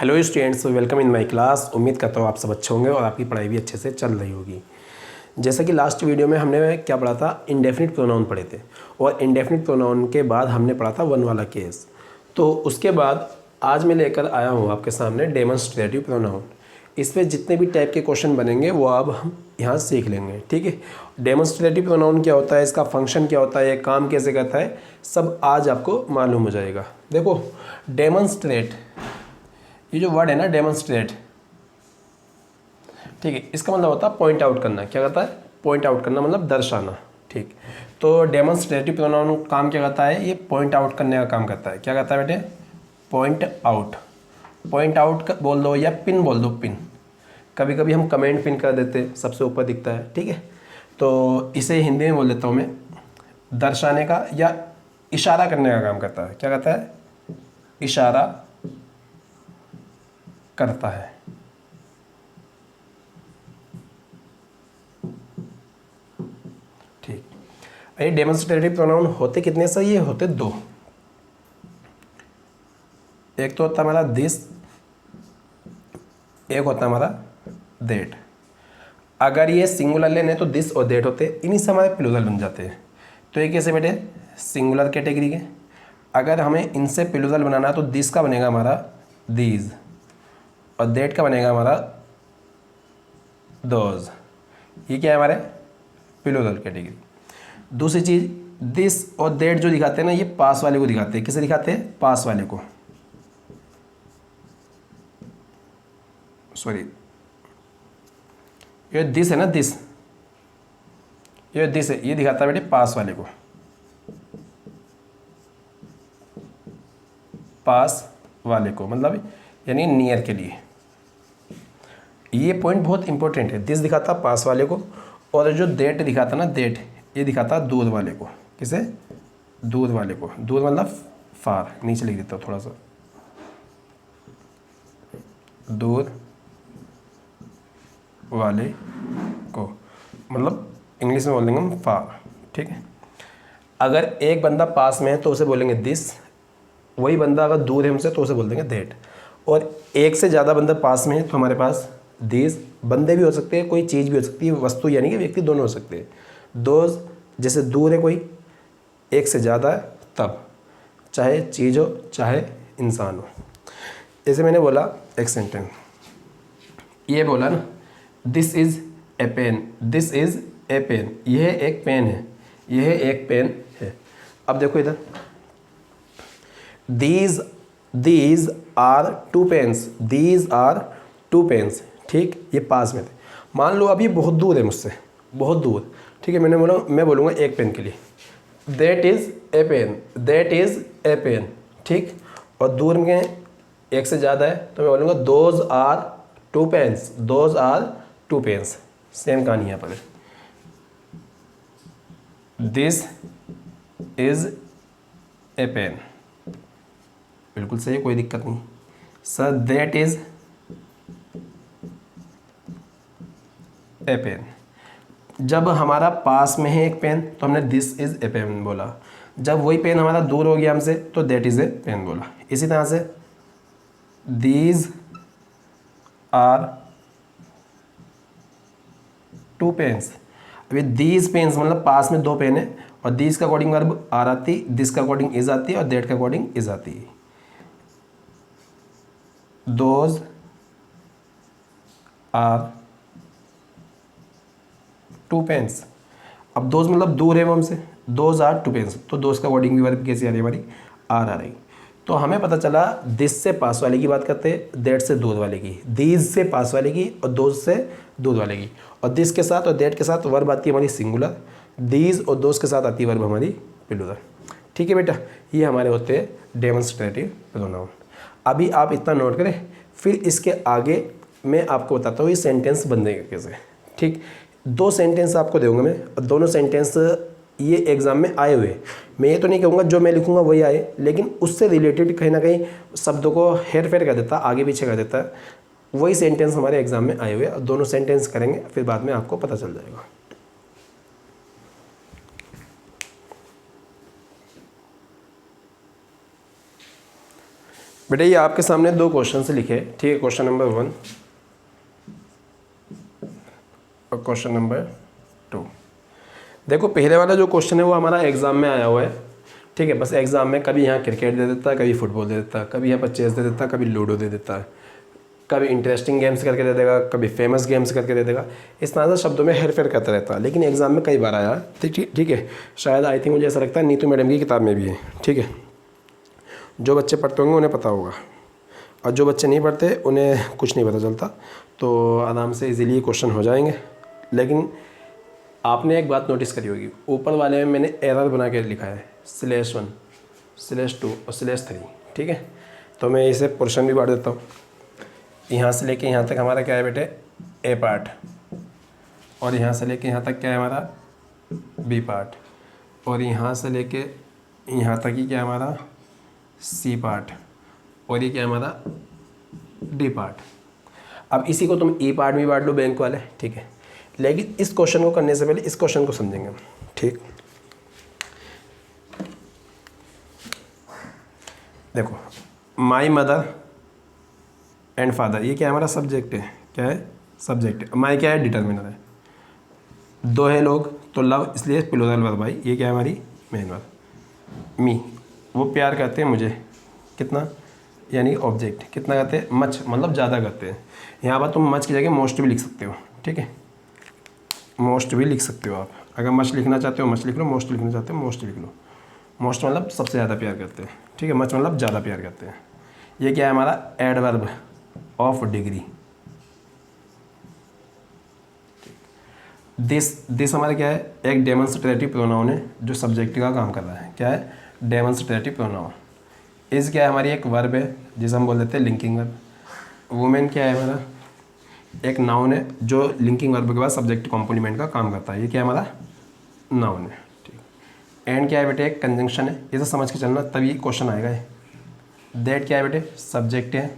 Hello students, welcome in my class. उम्मीद करता हूँ आप सब अच्छे होंगे और आपकी पढ़ाई भी अच्छे से चल रही होगी। जैसा कि लास्ट वीडियो में हमने क्या पढ़ा था, इंडेफिनिट प्रोनाउन पढ़े थे और इंडेफिनिट प्रोनाउन के बाद हमने पढ़ा था वन वाला केस। तो उसके बाद आज मैं लेकर आया हूँ आपके सामने डेमोन्स्ट्रेटिव प्रोनाउन। इसमें जितने भी टाइप के क्वेश्चन बनेंगे वो अब हम यहाँ सीख लेंगे, ठीक है। डेमोन्स्ट्रेटिव प्रोनाउन क्या होता है, इसका फंक्शन क्या होता है, काम कैसे करता है, सब आज आपको मालूम हो जाएगा। देखो, डेमोन्स्ट्रेट, ये जो वर्ड है ना डेमोन्स्ट्रेट, ठीक है, इसका मतलब होता है पॉइंट आउट करना। क्या करता है? पॉइंट आउट करना, मतलब दर्शाना, ठीक। तो डेमोन्स्ट्रेटिव प्रोनाउन काम क्या करता है? ये पॉइंट आउट करने का काम करता है। क्या करता है बेटे? Point out. पॉइंट आउट बोल दो या पिन बोल दो, पिन। कभी कभी हम कमेंट पिन कर देते, सबसे ऊपर दिखता है, ठीक है। तो इसे हिंदी में बोल देता हूँ मैं, दर्शाने का या इशारा करने का काम करता है। क्या करता है? इशारा करता है। ठीक। ये डेमोन्स्ट्रेटिव प्रोनाउन होते कितने सही? ये होते दो। एक तो होता हमारा दिस, एक होता हमारा दैट। अगर ये सिंगुलर लेने तो दिस और दैट होते, इन्हीं से हमारे प्लूरल बन जाते हैं। तो ये कैसे बेटे? सिंगुलर कैटेगरी के। अगर हमें इनसे प्लूरल बनाना है तो दिस का बनेगा हमारा दीज और दैट का बनेगा हमारा दोज। ये क्या है? हमारे प्लूरल कैटेगरी। दूसरी चीज़, दिस और दैट जो दिखाते हैं ना, ये पास वाले को दिखाते हैं। किसे दिखाते हैं? पास वाले को। सॉरी, ये दिस है ना, दिस, ये दिस है, ये दिखाता है बेटे पास वाले को। पास वाले को मतलब यानी नियर के लिए। ये पॉइंट बहुत इंपॉर्टेंट है। दिस दिखाता पास वाले को और जो दैट दिखाता ना, दैट, ये दिखाता दूर वाले को। किसे? दूर वाले को। दूर मतलब फार। नीचे लिख देता हूँ थोड़ा सा, दूर वाले को, मतलब इंग्लिश में बोल देंगे हम फार, ठीक है। अगर एक बंदा पास में है तो उसे बोलेंगे दिस, वही बंदा अगर दूर है हमसे तो उसे बोल देंगे दैट। और एक से ज़्यादा बंदा पास में है तो हमारे पास दिस। बंदे भी हो सकते हैं, कोई चीज़ भी हो सकती है, वस्तु यानी कि व्यक्ति, दोनों हो सकते हैं। दोज, जैसे दूर है कोई, एक से ज़्यादा है तब, चाहे चीज़ हो चाहे इंसान हो। जैसे मैंने बोला एक सेंटेंस, ये बोला ना, this is a pen, this is a pen, यह एक पेन है, यह एक पेन है। अब देखो इधर, these are two pens, these are two pens, ठीक। ये पास में थे। मान लो अब ये बहुत दूर है मुझसे, बहुत दूर, ठीक है। मैं बोलूँगा एक पेन के लिए, that is a pen, that is a pen, ठीक। और दूर में एक से ज़्यादा है तो मैं बोलूँगा those are two pens, those are two pens. Same कहानी यहाँ पर। दिस इज़ ए पेन, बिल्कुल सही, कोई दिक्कत नहीं। Sir that is a pen, जब हमारा पास में है एक पेन तो हमने दिस इज ए पेन बोला। जब वही पेन हमारा दूर हो गया हमसे तो दैट इज ए पेन बोला। इसी तरह से दीज आर टू पेन्स। अभी दीज पेन्स मतलब पास में दो पेन है और दीज का अकॉर्डिंग वर्ब आर आती, दिस का अकॉर्डिंग इज आती है और दैट का अकॉर्डिंग इज आती है। Those are two pens. अब दोज मतलब दूर है वो हमसे, दोज आर टू पेन्स, तो दोज का वर्डिंग भी वर्ब कैसी आ रही है? हमारी आर आ रही। तो हमें पता चला दिस से पास वाले की बात करते हैं, दैट से दूर वाले की, दीज से पास वाले की और दोज से दूर वाले की। और दिस के साथ और दैट के साथ वर्ब आती है हमारी सिंगुलर, दीज और दोज के साथ आती है वर्ब हमारी प्लूरल, ठीक है बेटा। ये हमारे होते हैं डेमोन्स्ट्रेटिव प्रोनाउन। अभी आप इतना नोट करें, फिर इसके आगे मैं आपको बताता हूँ ये सेंटेंस बनेगा कैसे, ठीक। दो सेंटेंस आपको दूंगा मैं, और दोनों सेंटेंस ये एग्जाम में आए हुए। मैं ये तो नहीं कहूँगा जो मैं लिखूँगा वही आए, लेकिन उससे रिलेटेड कहीं ना कहीं शब्दों को हेर फेर कर देता, आगे पीछे कर देता है। वही सेंटेंस हमारे एग्जाम में आए हुए, और दोनों सेंटेंस करेंगे, फिर बाद में आपको पता चल जाएगा। बेटा ये आपके सामने दो क्वेश्चन से लिखे, ठीक है, क्वेश्चन नंबर 1 और क्वेश्चन नंबर 2। देखो पहले वाला जो क्वेश्चन है वो हमारा एग्ज़ाम में आया हुआ है, ठीक है। बस एग्ज़ाम में कभी यहाँ क्रिकेट दे देता है, कभी फुटबॉल दे देता है, कभी यहाँ पर चेस दे देता है, कभी लूडो दे देता है, कभी इंटरेस्टिंग गेम्स करके दे देगा, कभी फेमस गेम्स करके दे देगा। इस तरह से शब्दों में हेर फेर करता रहता है, लेकिन एग्ज़ाम में कई बार आया, ठीक है। शायद आई थिंक मुझे ऐसा लगता है नीतू मैडम की किताब में भी है, ठीक है। जो बच्चे पढ़ते होंगे उन्हें पता होगा, और जो बच्चे नहीं पढ़ते उन्हें कुछ नहीं पता चलता, तो आराम से इजीली क्वेश्चन हो जाएंगे। लेकिन आपने एक बात नोटिस करी होगी, ऊपर वाले में मैंने एरर बना के लिखा है /1 /2 और /3, ठीक है। तो मैं इसे पोर्शन भी बांट देता हूँ। यहाँ से लेके यहाँ तक हमारा क्या है बेटे, ए पार्ट, और यहाँ से लेके यहाँ तक क्या है हमारा बी पार्ट, और यहाँ से लेके यहाँ तक ही क्या है हमारा सी पार्ट, और ये क्या है हमारा डी पार्ट। अब इसी को तुम ई पार्ट में बांट लो बैंक वाले, ठीक है। लेकिन इस क्वेश्चन को करने से पहले इस क्वेश्चन को समझेंगे हम, ठीक। देखो माई मदर एंड फादर, ये क्या है हमारा सब्जेक्ट है, क्या है सब्जेक्ट है। माई क्या है डिटर्मिनर है, दो है लोग तो लव इसलिए प्लूरल वर्ब भाई, ये क्या है हमारी मेन वर्ब। मी वो प्यार करते हैं मुझे, कितना यानी ऑब्जेक्ट, कितना करते हैं मच मतलब ज़्यादा करते हैं। यहाँ पर तुम मच की जगह मोस्ट भी लिख सकते हो, ठीक है, मोस्ट भी लिख सकते हो आप। अगर मच लिखना चाहते हो मच लिख लो, मोस्ट लिखना चाहते हो मोस्ट लिख लो। मोस्ट मतलब सबसे ज़्यादा प्यार करते हैं, ठीक है, मच मतलब ज़्यादा प्यार करते हैं। ये क्या है हमारा एडवर्ब ऑफ डिग्री। दिस हमारा क्या है, एक डेमोन्स्ट्रेटिव प्रोनाउन है जो सब्जेक्ट का काम कर रहा है। क्या है डेमोन्स्ट्रेटिव प्रोनाउन। इज़ क्या है हमारी एक वर्ब है जिसे हम बोल देते हैं लिंकिंग वर्ब। वुमेन क्या है हमारा एक नाउन है जो लिंकिंग वर्ब के बाद सब्जेक्ट कॉम्प्लीमेंट का काम करता है। ये क्या है हमारा नाउन है, ठीक। एंड क्या है बेटे एक कंजंक्शन है, ये तो समझ के चलना तभी क्वेश्चन आएगा। ये दैट क्या है बेटे सब्जेक्ट है,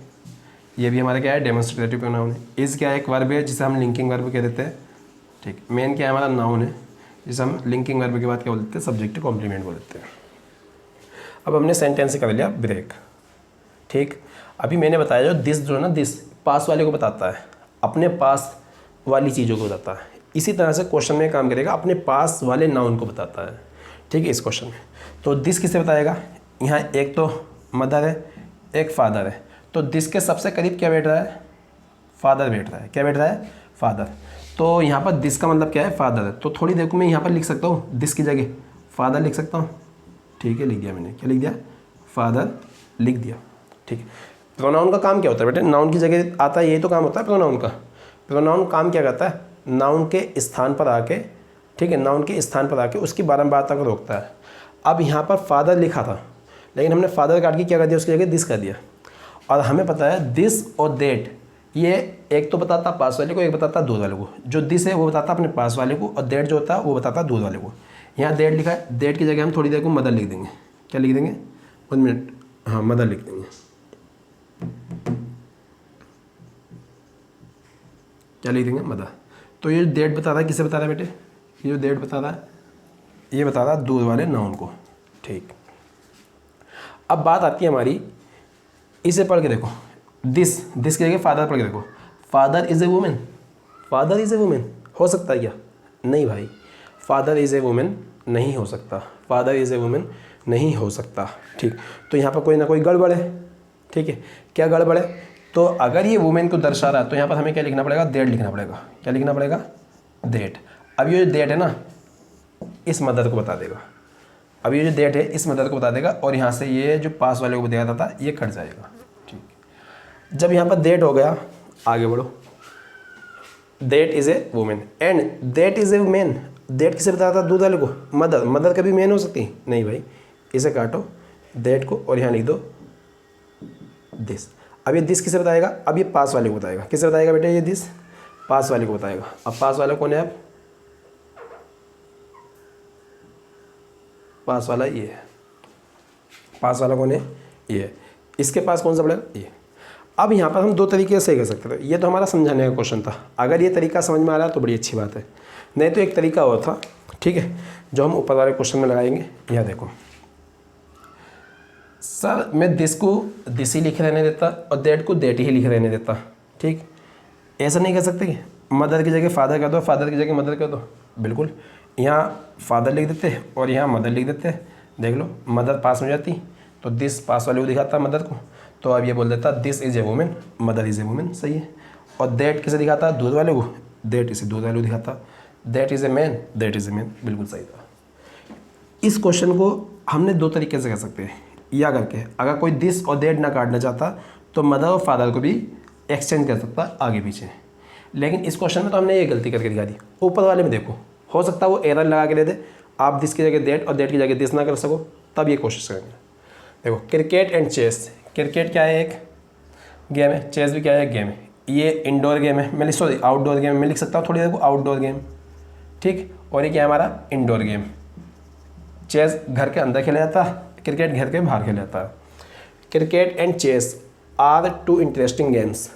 ये भी हमारा क्या है डेमोन्स्ट्रेटिव प्रोनाउन है। इज़ क्या है एक वर्ब है जिसे हम लिंकिंग वर्ब कह देते हैं, ठीक। मेन क्या है हमारा नाउन है जिसे हम लिंकिंग वर्ब के बाद क्या बोलते हैं सब्जेक्ट कॉम्प्लीमेंट बोलते हैं। अब हमने सेंटेंस कर लिया ब्रेक, ठीक। अभी मैंने बताया जो दिस जो है ना, दिस पास वाले को बताता है, अपने पास वाली चीज़ों को बताता है। इसी तरह से क्वेश्चन में काम करेगा, अपने पास वाले नाउन को बताता है, ठीक है। इस क्वेश्चन में तो दिस किसे बताएगा, यहाँ एक तो मदर है एक फादर है, तो दिस के सबसे करीब क्या बैठ रहा है फादर बैठ रहा है। क्या बैठ रहा है फादर। तो यहाँ पर दिस का मतलब क्या है फादर है, तो थोड़ी देर को मैं यहाँ पर लिख सकता हूँ दिस की जगह फादर लिख सकता हूँ, ठीक है। लिख दिया मैंने, क्या लिख दिया फादर लिख दिया, ठीक है। प्रोनाउन का काम क्या होता है बेटे, नाउन की जगह आता है, यही तो काम होता है प्रोनाउन का। प्रोनाउन काम क्या करता है, नाउन के स्थान पर आके, ठीक है, नाउन के स्थान पर आके उसकी बारंबारता को रोकता है। अब यहाँ पर फादर लिखा था लेकिन हमने फादर काट के क्या कर दिया उसकी जगह दिस कर दिया, और हमें पता है दिस और देट ये एक तो बताता पास वाले को, एक बताता दूर वाले को। जो दिस है वो बताता अपने पास वाले को, और देट जो होता है वो बताता दूर वाले को। यहाँ देट लिखा है, देट की जगह हम थोड़ी देर को मदर लिख देंगे। क्या लिख देंगे 1 मिनट, हाँ मदर लिख देंगे। क्या लिख देंगे मदर। तो ये देट बता रहा है, किसे बता रहा है बेटे, ये जो देट बता रहा है ये बता रहा है दूर वाले नाउन को, ठीक। अब बात आती है हमारी, इसे पढ़ के देखो, दिस की जगह फादर पढ़ के देखो, father is a women, father is a women हो सकता है क्या, नहीं भाई, फादर इज़ ए वुमेन नहीं हो सकता, फादर इज़ ए वुमेन नहीं हो सकता, ठीक। तो यहाँ पर कोई ना कोई गड़बड़ है, ठीक है। क्या गड़बड़ है, तो अगर ये वुमेन को दर्शा रहा है तो यहाँ पर हमें क्या लिखना पड़ेगा, देट लिखना पड़ेगा। क्या लिखना पड़ेगा देट। अब ये जो देट है ना इस मदर को बता देगा, अब ये जो देट है इस मदर को बता देगा, और यहाँ से ये जो पास वाले को बताया था ये कट जाएगा, ठीक। जब यहाँ पर देट हो गया आगे बढ़ो, that is a women and that is a man. That किसे बताया था दूध वाले को, मदर। मदर कभी मैन हो सकती नहीं भाई, इसे काटो देट को और यहाँ लिख दो दिस। अब ये दिस किसे बताएगा, अब ये पास वाले को बताएगा। किसे बताएगा बेटा ये दिस पास वाले को बताएगा। अब पास वाला कौन है, अब पास वाला ये है, पास वाला कौन है ये है, इसके पास कौन सा पड़ेगा ये। अब यहाँ पर हम दो तरीके से कर सकते थे, ये तो हमारा समझाने का क्वेश्चन था। अगर ये तरीका समझ में आ रहा है तो बड़ी अच्छी बात है, नहीं तो एक तरीका और था, ठीक है, जो हम ऊपर वाले क्वेश्चन में लगाएंगे। यहाँ देखो सर मैं दिस को दिस ही लिख रहने देता और दैट को दैट ही लिख रहने देता, ठीक। ऐसा नहीं कर सकते कि मदर की जगह फादर कर दो, फादर की जगह मदर कर दो, बिल्कुल। यहाँ फादर लिख देते और यहाँ मदर लिख देते, देख लो मदर पास में जाती तो दिस पास वाले को दिखाता मदर को, तो अब ये बोल देता this is a women, mother is a women, सही है। और दैट किसे दिखाता दूध वाले को, दैट इसे दूध वाले को दिखाता, that is a man, that is a man, बिल्कुल सही था। इस क्वेश्चन को हमने दो तरीके से कर सकते हैं, या करके अगर कोई दिस और दैट ना काटना चाहता तो मदर और फादर को भी एक्सचेंज कर सकता आगे पीछे, लेकिन इस क्वेश्चन में तो हमने ये गलती करके दिखा दी। ऊपर वाले में देखो, हो सकता है वो एरर लगा के दे दे, आप दिस की जगह दैट और दैट की जगह दिस ना कर सको, तब ये कोशिश करेंगे। देखो क्रिकेट एंड चेस, क्रिकेट क्या है, एक गेम है, चेस भी क्या है, एक गेम है। ये इंडोर गेम है, मैं सॉरी आउटडोर गेम मैं लिख सकता हूँ थोड़ी देर को, आउटडोर गेम, ठीक। और ये क्या है हमारा इंडोर गेम। चेस घर के अंदर खेला जाता है, क्रिकेट घर के बाहर खेला जाता है। Cricket and chess are two interesting games,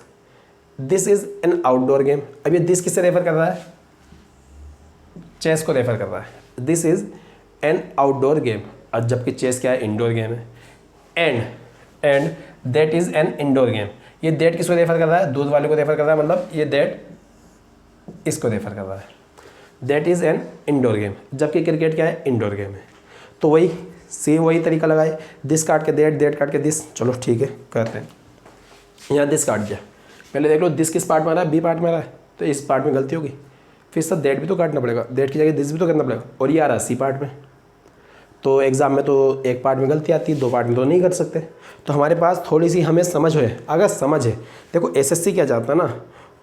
this is an outdoor game. अब ये दिस किससे रेफर कर रहा है, चेस को रेफर कर रहा है, this is an outdoor game, और जबकि चेस क्या है, इंडोर गेम है। And that is an indoor game, ये दैट किसको रेफर कर रहा है, दूध वाले को रेफर कर रहा है, मतलब ये दैट इसको रेफर कर रहा है, that is an indoor game, जबकि क्रिकेट क्या है, इंडोर गेम है। तो वही सेम वही तरीका लगाए, दिस काट के दैट, दैट काट के दिस, चलो ठीक है करते हैं। यहाँ दिस काट दिया, पहले देख लो दिस किस पार्ट में आ रहा है, बी पार्ट में आ रहा है, तो इस पार्ट में गलती होगी, फिर सर दैट भी तो काटना पड़ेगा, दैट की जगह दिस भी तो करना पड़ेगा, और ये आ रहा है सी पार्ट में। तो एग्ज़ाम में तो एक पार्ट में गलती आती है, दो पार्ट में तो नहीं कर सकते। तो हमारे पास थोड़ी सी हमें समझ है, अगर समझ है, देखो एसएससी क्या चाहता है ना,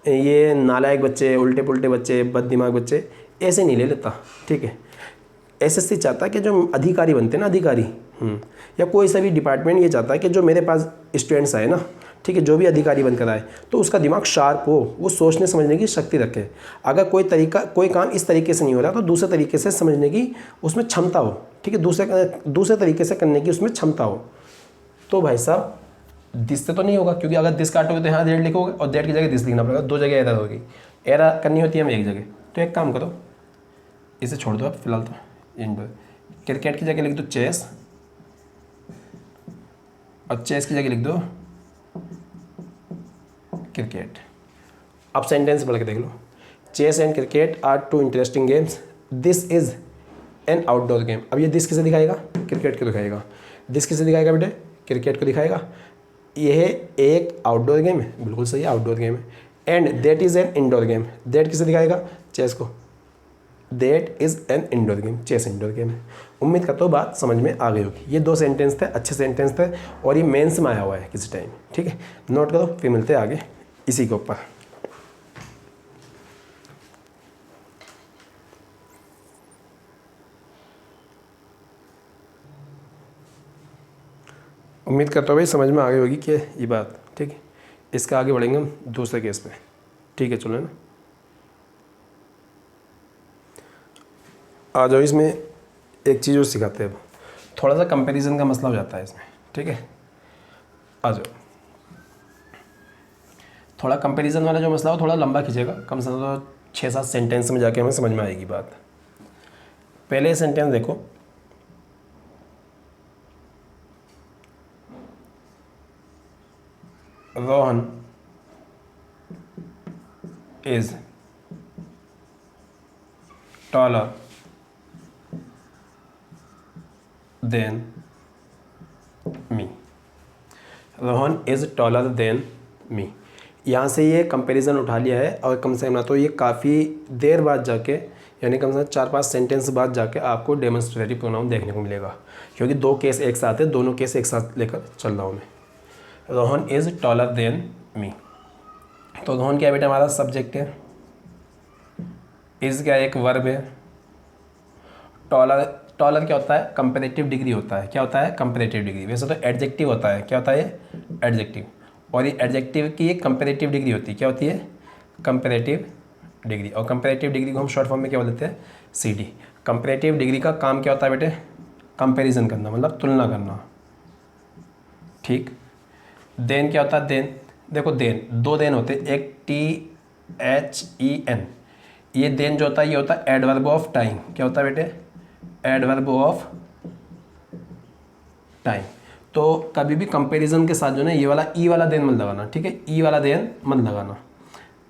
ये नालायक बच्चे, उल्टे पुल्टे बच्चे, बददिमाग बच्चे ऐसे नहीं ले लेता, ठीक है। एसएससी चाहता है कि जो अधिकारी बनते हैं ना, अधिकारी या कोई सा भी डिपार्टमेंट ये चाहता है कि जो मेरे पास स्टूडेंट्स आए ना, ठीक है, जो भी अधिकारी बनकर आए तो उसका दिमाग शार्प हो, वो सोचने समझने की शक्ति रखे। अगर कोई काम इस तरीके से नहीं हो रहा तो दूसरे तरीके से समझने की उसमें क्षमता हो, ठीक है, दूसरे तरीके से करने की उसमें क्षमता हो। तो भाई साहब दिस से तो नहीं होगा, क्योंकि अगर दिस काटोगे तो यहाँ दैट लिखोगे और दैट की जगह दिस लिखना पड़ेगा, दो जगह एरर होगी, एरर करनी होती है हमें एक जगह। तो एक काम करो, इसे छोड़ दो आप फिलहाल, तो क्रिकेट की जगह लिख दो चेस, और चेस की जगह लिख दो क्रिकेट। अब सेंटेंस पढ़ के देख लो, chess and cricket are two interesting games, this is an outdoor game. अब ये दिस किसे दिखाएगा, क्रिकेट को दिखाएगा, दिस किसे दिखाएगा बेटे, क्रिकेट को दिखाएगा। यह एक आउटडोर गेम है, बिल्कुल सही आउटडोर गेम है। And that is an indoor game, that किसे दिखाएगा, चेस को, that is an indoor game, chess indoor game है। उम्मीद करता हूँ बात समझ में आ गई होगी। ये दो सेंटेंस थे, अच्छे सेंटेंस थे, और ये मेंस में आया हुआ है किसी टाइम, ठीक है, नोट करो, फिर मिलते हैं आगे इसी के ऊपर। उम्मीद करता हूँ भाई समझ में आ गई होगी कि ये बात, ठीक है। इसका आगे बढ़ेंगे हम दूसरे केस पे, ठीक है, चलो ना, आ जाओ। इसमें एक चीज़ और सिखाते हैं, अब थोड़ा सा कंपैरिजन का मसला हो जाता है इसमें, ठीक है, आ जाओ। थोड़ा कंपैरिजन वाला जो मसला हो थोड़ा लंबा खींचेगा, कम से कम 6-7 सेंटेंस में जाके हमें समझ में आएगी बात। पहले सेंटेंस देखो, Rohan is taller than me, Rohan is taller than me. यहाँ से ये कंपैरिजन उठा लिया है, और कम से कम ना तो ये काफ़ी देर बाद जाके, यानी कम से कम 4-5 सेंटेंस बाद जाके आपको डेमोन्स्ट्रेटिव प्रोनाउन देखने को मिलेगा, क्योंकि दो केस एक साथ है, दोनों केस एक साथ लेकर चल रहा हूँ मैं। Rohan is taller than me, तो रोहन क्या बेटा हमारा सब्जेक्ट है, इज़ क्या एक वर्ब है, टॉलर क्या होता है, कंपैरेटिव डिग्री होता है, क्या होता है, कंपैरेटिव डिग्री। वैसे तो एडजेक्टिव होता है, क्या होता है, एडजेक्टिव, और ये एडजेक्टिव की एक कंपैरेटिव डिग्री होती है, क्या होती है, कंपैरेटिव डिग्री। और कंपैरेटिव डिग्री को हम शॉर्ट फॉर्म में क्या बोलते हैं, CD। कंपैरेटिव डिग्री का काम क्या होता है बेटे, कंपैरिजन करना, मतलब तुलना करना, ठीक। देन क्या होता है, देन देखो, देन दो देन होते हैं, एक THEN, ये देन जो होता है ये होता है एडवर्ब ऑफ टाइम, क्या होता है बेटे, एडवर्ब ऑफ टाइम। तो कभी भी कंपैरिजन के साथ जो ना ये वाला ई वाला देन मत लगाना, ठीक है, ई वाला देन मत लगाना,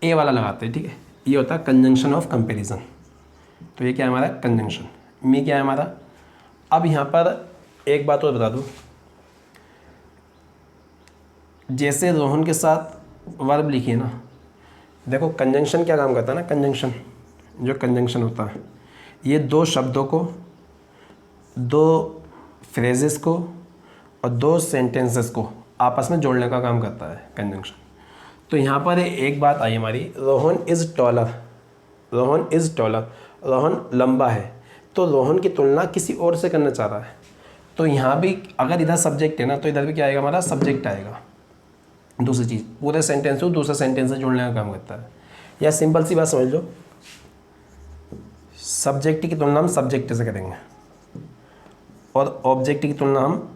ए वाला लगाते हैं, ठीक है। ये होता है कंजंक्शन ऑफ कंपैरिजन। तो ये क्या है हमारा कंजंक्शन, मी क्या है हमारा। अब यहाँ पर एक बात और बता दूँ, जैसे रोहन के साथ वर्ब लिखिए ना, देखो कंजंक्शन क्या काम करता है ना, कंजंक्शन जो कंजंक्शन होता है ये दो शब्दों को, दो फ्रेजेस को और दो सेंटेंसेस को आपस में जोड़ने का काम करता है कंजंक्शन। तो यहाँ पर एक बात आई हमारी, Rohan is taller, Rohan is taller, Rohan लंबा है, तो रोहन की तुलना किसी और से करना चाह रहा है। तो यहाँ भी अगर इधर सब्जेक्ट है ना, तो इधर भी क्या आएगा हमारा सब्जेक्ट आएगा। दूसरी चीज़, पूरे सेंटेंस को दूसरे सेंटेंस से जोड़ने का काम करता है। या सिंपल सी बात समझ लो, सब्जेक्ट की तुलना हम सब्जेक्ट से करेंगे और ऑब्जेक्ट की तुलना हम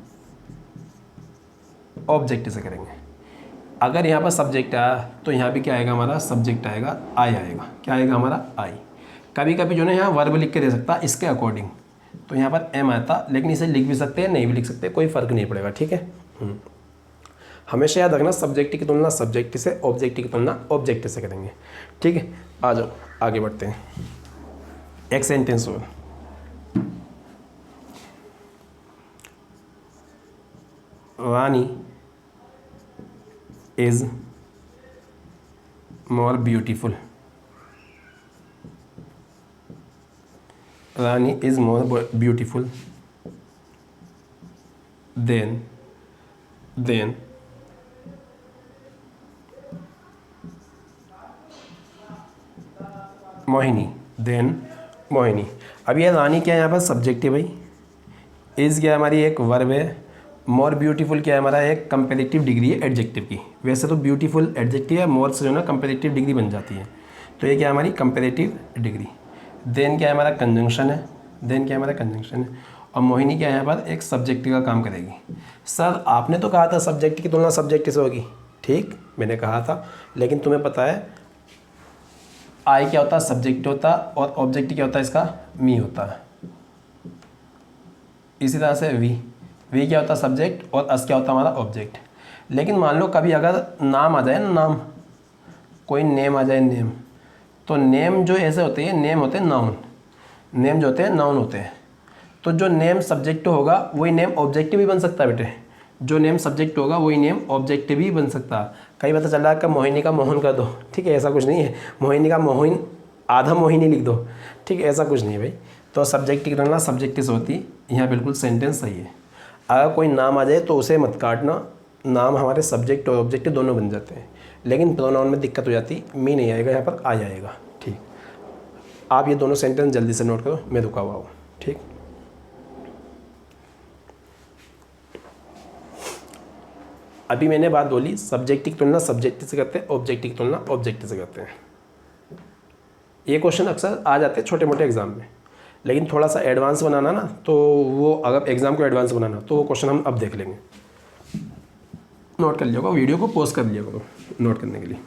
ऑब्जेक्ट से करेंगे। अगर यहाँ पर सब्जेक्ट आया तो यहाँ भी क्या आएगा हमारा सब्जेक्ट आएगा, आई आएगा। क्या आएगा हमारा आई। कभी कभी जो है यहाँ वर्ब लिख के दे सकता है इसके अकॉर्डिंग, तो यहाँ पर एम आता, लेकिन इसे लिख भी सकते हैं नहीं भी लिख सकते, कोई फ़र्क नहीं पड़ेगा, ठीक है। हमेशा याद रखना सब्जेक्ट की तुलना सब्जेक्ट से, ऑब्जेक्ट की तुलना ऑब्जेक्ट से करेंगे, ठीक है। आ जाओ आगे बढ़ते हैं। एक सेंटेंस और, Rani is more beautiful, Rani is more beautiful than Mohini, than Mohini. अब ये रानी क्या है यहाँ पर सब्जेक्ट है भाई, इज़ क्या है हमारी एक वर्ब है, मोर ब्यूटीफुल क्या है हमारा एक कंपेरेटिव डिग्री है एडजेक्टिव की। वैसे तो ब्यूटीफुल एडजेक्टिव है, मोर से जो ना कंपेरेटिव डिग्री बन जाती है, तो ये क्या है हमारी कंपेरेटिव डिग्री। देन क्या है हमारा कंजंक्शन है, देन क्या है हमारा कंजंक्शन है। और मोहिनी क्या है यहाँ पर एक सब्जेक्ट का काम करेगी। सर आपने तो कहा था सब्जेक्ट की तुलना सब्जेक्ट से होगी, ठीक मैंने कहा था, लेकिन तुम्हें पता है आई क्या होता है सब्जेक्ट होता, और ऑब्जेक्ट क्या होता है इसका मी होता है। इसी तरह से वी क्या होता है सब्जेक्ट और अस क्या होता है हमारा ऑब्जेक्ट। लेकिन मान लो कभी अगर नाम आ जाए ना, नाम कोई नेम आ जाए, नेम, तो नेम जो ऐसे होते हैं नेम होते हैं नाउन, नेम जो होते हैं नाउन होते हैं। तो जो नेम सब्जेक्ट होगा वही नेम ऑब्जेक्ट भी बन सकता है बेटे, जो नेम सब्जेक्ट होगा वही नेम ऑब्जेक्ट भी बन सकता है। कहीं पता चला कि मोहिनी का मोहन कर दो, ठीक है, ऐसा कुछ नहीं है। मोहिनी का मोहिन आधा मोहिनी लिख दो, ठीक है, ऐसा कुछ नहीं है भाई। तो सब्जेक्ट की तुलना सब्जेक्ट से होती, यहाँ बिल्कुल सेंटेंस सही है। अगर कोई नाम आ जाए तो उसे मत काटना, नाम हमारे सब्जेक्ट और ऑब्जेक्ट दोनों बन जाते हैं, लेकिन प्रोनाउन में दिक्कत हो जाती, मी नहीं आएगा यहाँ पर, आ जाएगा, ठीक। आप ये दोनों सेंटेंस जल्दी से नोट करो, मैं रुका हुआ हूँ, ठीक। अभी मैंने बात बोली सब्जेक्ट की तुलना सब्जेक्ट से करते हैं, ऑब्जेक्ट की तुलना ऑब्जेक्ट से करते हैं। ये क्वेश्चन अक्सर आ जाते हैं छोटे मोटे एग्जाम में, लेकिन थोड़ा सा एडवांस बनाना ना, तो वो अगर एग्ज़ाम को एडवांस बनाना तो वो क्वेश्चन हम अब देख लेंगे। नोट कर लिया करो, वीडियो को पॉज कर लिया करो नोट करने के लिए।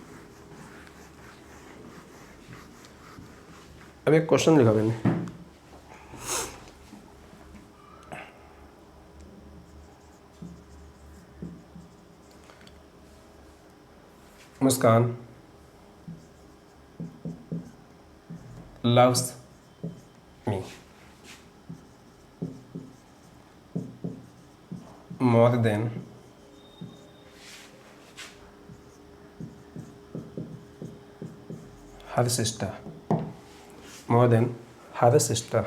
अब एक क्वेश्चन लिखा मैंने, मुस्कान loves me more than her sister, more than her sister।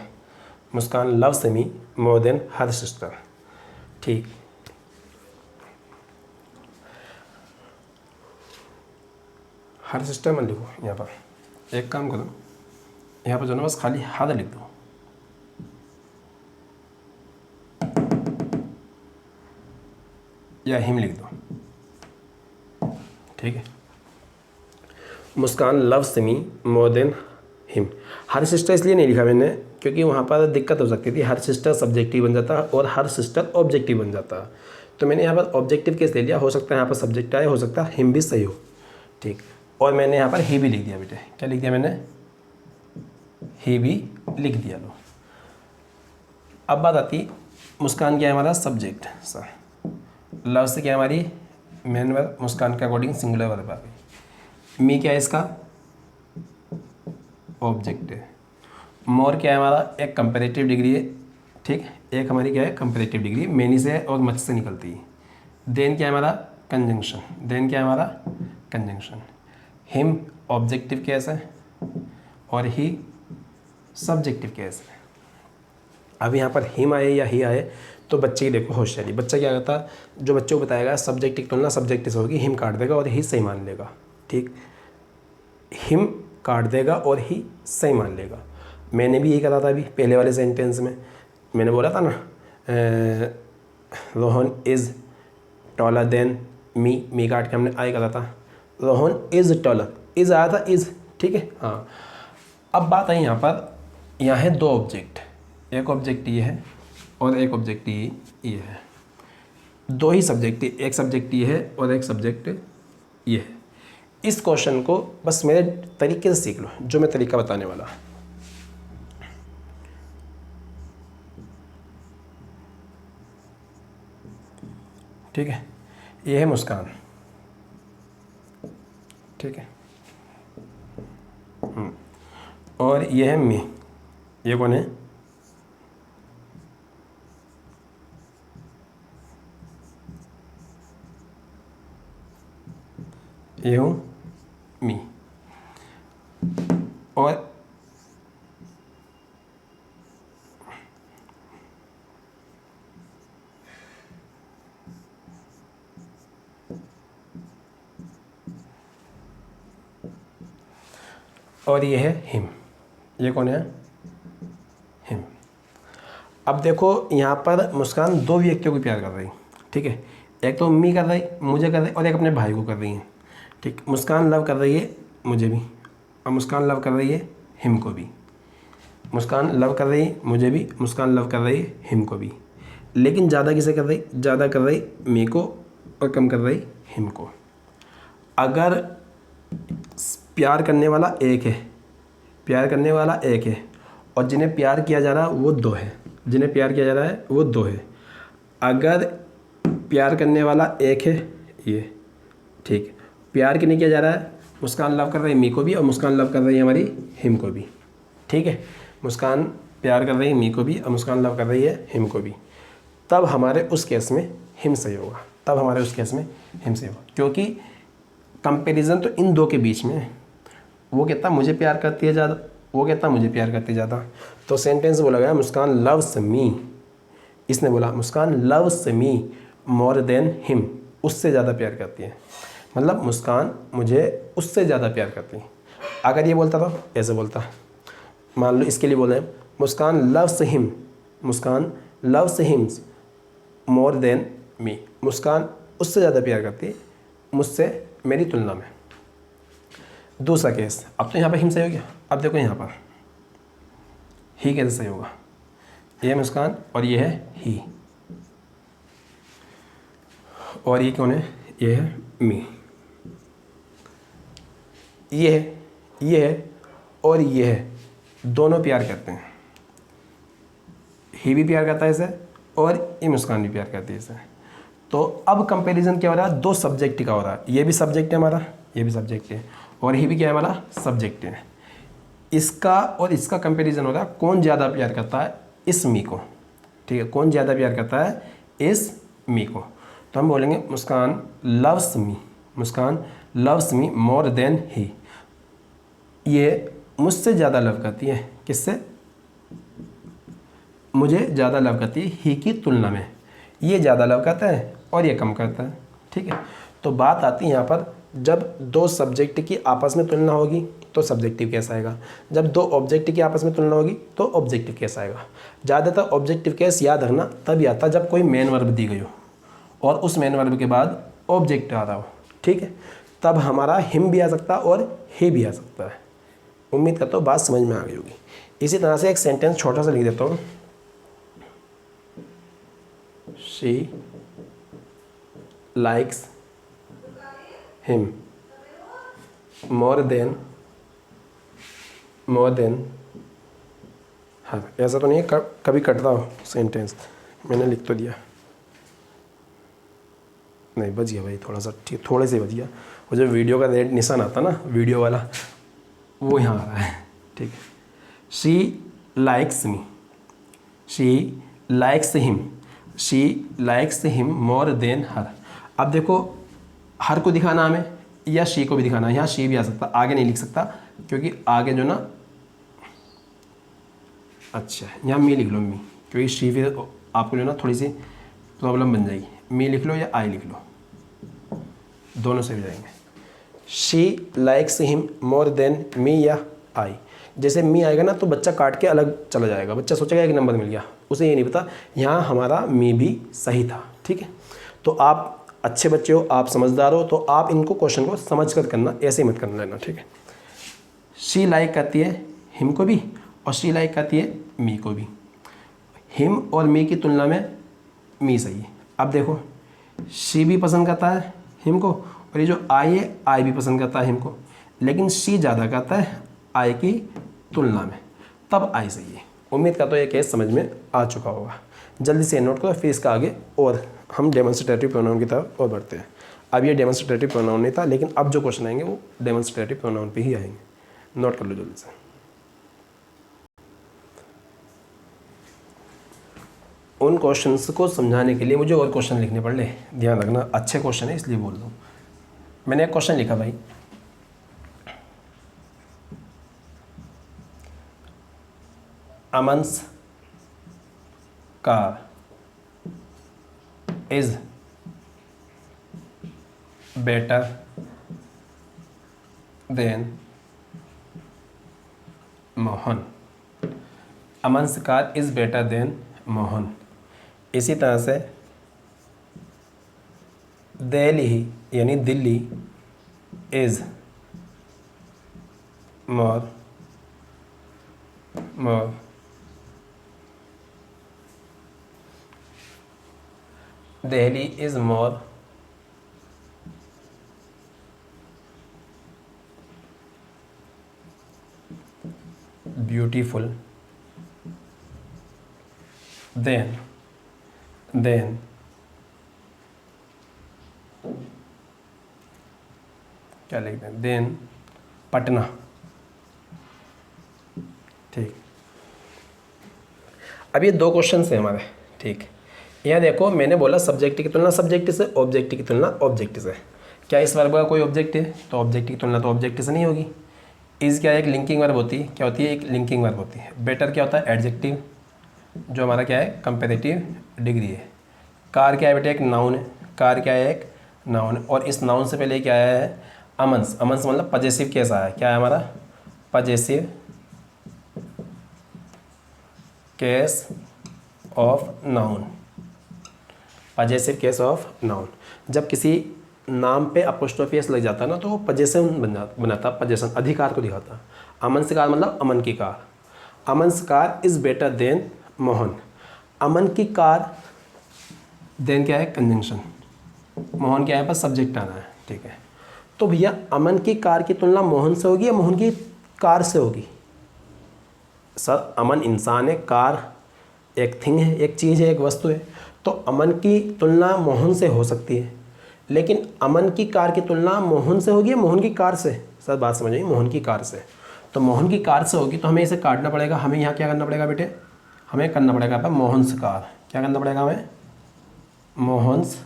मुस्कान loves me more than her sister, ठीक। हर सिस्टर मत लिखो यहाँ पर, एक काम करो यहाँ पर जो ना बस खाली हर लिख दो, या हिम लिख दो, ठीक है। Muskan loves me more than him. Her sister इसलिए नहीं लिखा मैंने क्योंकि वहाँ पर दिक्कत हो सकती थी, हर सिस्टर सब्जेक्टिव बन जाता और हर सिस्टर ऑब्जेक्टिव बन जाता, तो मैंने यहाँ पर ऑब्जेक्टिव केस ले लिया। हो सकता है यहाँ पर सब्जेक्ट आए, हो सकता है हिम भी सही हो, ठीक। और मैंने यहाँ पर ही भी लिख दिया बेटे, क्या लिख दिया मैंने, ही भी लिख दिया। लो अब बात आती मुस्कान क्या है हमारा सब्जेक्ट, सर लव से क्या है हमारी मेन वर्ब, मुस्कान के अकॉर्डिंग सिंगुलर वर्ब आ गई। मी क्या है इसका ऑब्जेक्ट है। मोर क्या है हमारा एक कंपेरेटिव डिग्री है, ठीक, एक हमारी क्या है कंपेरेटिव डिग्री, मेनी से और मच से निकलती है। देन क्या है हमारा कंजंक्शन, देन क्या है हमारा कंजंक्शन। हिम ऑब्जेक्टिव केस है और ही सब्जेक्टिव केस है। अब यहाँ पर हिम आए या ही आए तो बच्चे की देखो होशियारी, बच्चा क्या करता है, जो बच्चों को बताएगा सब्जेक्ट की तुलना सब्जेक्ट से होगी, हिम काट देगा और ही सही मान लेगा, ठीक, हिम काट देगा और ही सही मान लेगा। मैंने भी यही कहा था अभी पहले वाले सेंटेंस में, मैंने बोला था ना Rohan is taller than me काट के हमने आई कहा था, रोहन इज़ टॉलर, इज़ आया था इज़, ठीक है। हाँ, अब बात आई यहाँ पर, यहाँ है दो ऑब्जेक्ट, एक ऑब्जेक्ट ये है और एक ऑब्जेक्ट ये है, दो ही सब्जेक्ट, एक सब्जेक्ट ये है और एक सब्जेक्ट ये है। इस क्वेश्चन को बस मेरे तरीके से सीख लो, जो मैं तरीका बताने वाला। ठीक है, ये है मुस्कान, ठीक है, और ये है मी, ये कौन है, ये हूँ मी, और ये है हिम, ये कौन है हिम। अब देखो यहाँ पर मुस्कान दो व्यक्तियों को प्यार कर रही, ठीक है, एक तो मी कर रही, मुझे कर रही, और एक अपने भाई को कर रही है, ठीक। मुस्कान लव कर रही है मुझे भी, और मुस्कान लव कर रही है हिम को भी, मुस्कान लव कर रही है मुझे भी, मुस्कान लव कर रही है हिम को भी, लेकिन ज़्यादा किसे कर रही, ज़्यादा कर रही मी को और कम कर रही हिम को। अगर प्यार करने वाला एक है, प्यार करने वाला एक है, और जिन्हें प्यार किया जा रहा है वो दो है, जिन्हें प्यार किया जा रहा है वो दो है। अगर प्यार करने वाला एक है ये, ठीक, प्यार क्यों नहीं किया जा रहा है, मुस्कान लव कर रही है मी को भी और मुस्कान लव कर रही है हमारी हिम को भी, ठीक है, मुस्कान प्यार कर रही है मी को भी और मुस्कान लव कर रही है हिम को भी, तब हमारे उस केस में हिम सही होगा, तब हमारे उस केस में हिम सही होगा, क्योंकि कंपैरिजन तो इन दो के बीच में है। वो कहता मुझे प्यार करती है ज़्यादा, वो कहता मुझे प्यार करती है ज़्यादा, तो सेंटेंस बोला गया मुस्कान लव्स मी, इसने बोला Muskan loves me more than him, उससे ज़्यादा प्यार करती है, मतलब मुस्कान मुझे उससे ज़्यादा प्यार करती है। अगर ये बोलता तो ऐसे बोलता, मान लो इसके लिए बोले Muskan loves him, Muskan loves him more than me, Muskan उससे ज़्यादा प्यार करती है मुझसे मेरी तुलना में। दूसरा केस, अब तो यहाँ पर हिम सही हो गया, अब देखो यहाँ पर ही कैसे सही होगा, ये मुस्कान और ये है ही, और ये कौन है, ये है मी, ये है और ये है, दोनों प्यार करते हैं, ही भी प्यार करता है इसे और ये मुस्कान भी प्यार करती है इसे। तो अब कंपैरिजन क्या हो रहा है, दो सब्जेक्ट का हो रहा है, ये भी सब्जेक्ट है हमारा, ये भी सब्जेक्ट है, और ही भी क्या है हमारा सब्जेक्ट है। इसका और इसका कंपैरिजन हो रहा है, कौन ज़्यादा प्यार करता है इस मी को, ठीक है, कौन ज़्यादा प्यार करता है इस मी को। तो हम बोलेंगे Muskan loves me, Muskan loves me more than he, ये मुझसे ज़्यादा लव करती है, किससे, मुझे ज़्यादा लव करती है ही की तुलना में, ये ज़्यादा लव करता है और ये कम करता है, ठीक है। तो बात आती है यहाँ पर, जब दो सब्जेक्ट की आपस में तुलना होगी तो सब्जेक्टिव केस आएगा, जब दो ऑब्जेक्ट की आपस में तुलना होगी तो ऑब्जेक्टिव केस आएगा। ज़्यादातर ऑब्जेक्टिव केस याद रखना तभी आता जब कोई मेन वर्ब दी गई हो और उस मेन वर्ब के बाद ऑब्जेक्ट आ रहा हो, ठीक है, तब हमारा हिम भी आ सकता है और ही भी आ सकता है। उम्मीद करता हूँ बात समझ में आ गई होगी। इसी तरह से एक सेंटेंस छोटा सा लिख देता हूँ, she likes him more than her. ऐसा तो नहीं है कभी कटता हो सेंटेंस, मैंने लिख तो दिया। नहीं बच गया भाई, थोड़ा सा ठीक, थोड़े से बच गया। वो जो वीडियो का रेड निशान आता ना, वीडियो वाला, वो यहाँ आ रहा है, ठीक है। She likes me, she likes him, she likes him more than her. अब देखो हर को दिखाना हमें या शी को भी दिखाना है, यहाँ शी भी आ सकता, आगे नहीं लिख सकता क्योंकि आगे जो ना, अच्छा यहाँ मी लिख लो, मी, क्योंकि शी फिर आपको जो ना थोड़ी सी प्रॉब्लम बन जाएगी। मी लिख लो या आई लिख लो, दोनों से भी जाएंगे। She likes him more than मी या आई। जैसे मी आएगा ना तो बच्चा काट के अलग चला जाएगा, बच्चा सोचेगा एक नंबर मिल गया, उसे ये नहीं पता यहाँ हमारा मी भी सही था, ठीक है। तो आप अच्छे बच्चे हो, आप समझदार हो, तो आप इनको क्वेश्चन को समझ कर करना, ऐसे ही मत करना लेना, ठीक है। शी लाइक करती है हिम को भी और शी लाइक करती है मी को भी। हिम और मी की तुलना में मी सही है। अब देखो शी भी पसंद करता है हिम को और ये जो आई है आई भी पसंद करता है हिम को, लेकिन शी ज़्यादा करता है आई की तुलना में, तब आई सही है। उम्मीद करता हूँ ये केस समझ में आ चुका होगा। जल्दी से नोट करो, फिर इसका आगे और हम डेमोन्स्ट्रेटिव प्रोनाउन की तरफ और बढ़ते हैं। अब ये डेमोन्स्ट्रेटिव प्रोनाउन नहीं था, लेकिन अब जो क्वेश्चन आएंगे वो डेमोन्स्ट्रेटिव प्रोनाउन पे ही आएंगे। नोट कर लो जल्दी से। उन क्वेश्चंस को समझाने के लिए मुझे और क्वेश्चन लिखने पड़ ले, ध्यान रखना, अच्छे क्वेश्चन है इसलिए बोल रहा हूँ। मैंने एक क्वेश्चन लिखा भाई, Aman's car is better than Mohan. Aman's car is better than Mohan. इसी तरह से दिल्ली यानी Delhi is more Delhi is more beautiful than क्या लिखते हैं, देन पटना, ठीक। अब ये दो क्वेश्चन हैं हमारे, ठीक। यहाँ देखो मैंने बोला सब्जेक्ट की तुलना सब्जेक्ट से, ऑब्जेक्ट की तुलना ऑब्जेक्ट से। क्या इस वर्ब का कोई ऑब्जेक्ट है? तो ऑब्जेक्ट की तुलना तो ऑब्जेक्ट से नहीं होगी। इज़ क्या है, एक लिंकिंग वर्ब होती है, क्या होती है, एक लिंकिंग वर्ब होती है। बेटर क्या होता है, एडजेक्टिव, जो हमारा क्या है, कंपेरेटिव डिग्री है। कार क्या है बेटे, एक नाउन है। कार क्या है, एक नाउन है। और इस नाउन से पहले क्या आया है, अमन्स। अमन्स मतलब पजेसिव केस आया है। क्या है हमारा, possessive case of noun. Possessive case of noun, जब किसी नाम पे अपोस्ट्रोफी एस लग जाता है ना तो वो पजेशन बनाता, पजेशन, अधिकार को दिखाता। अमन्स कार मतलब अमन की कार। Aman's car is better than Mohan. Aman की कार, देन क्या है, कंजंक्शन। मोहन क्या है, बस सब्जेक्ट आना है, ठीक है। तो भैया अमन की कार की तुलना मोहन से होगी या मोहन की कार से होगी? सर अमन इंसान है, कार एक थिंग है, एक चीज़ है, एक वस्तु है। तो अमन की तुलना मोहन से हो सकती है, लेकिन अमन की कार की तुलना मोहन से होगी या मोहन की कार से? सर बात समझ आई, मोहन की कार से। तो मोहन की कार से होगी तो हमें इसे काटना पड़ेगा। हमें यहाँ क्या करना पड़ेगा बेटे, हमें करना पड़ेगा यहाँ पर मोहन्स कार। क्या करना पड़ेगा हमें, मोहन्स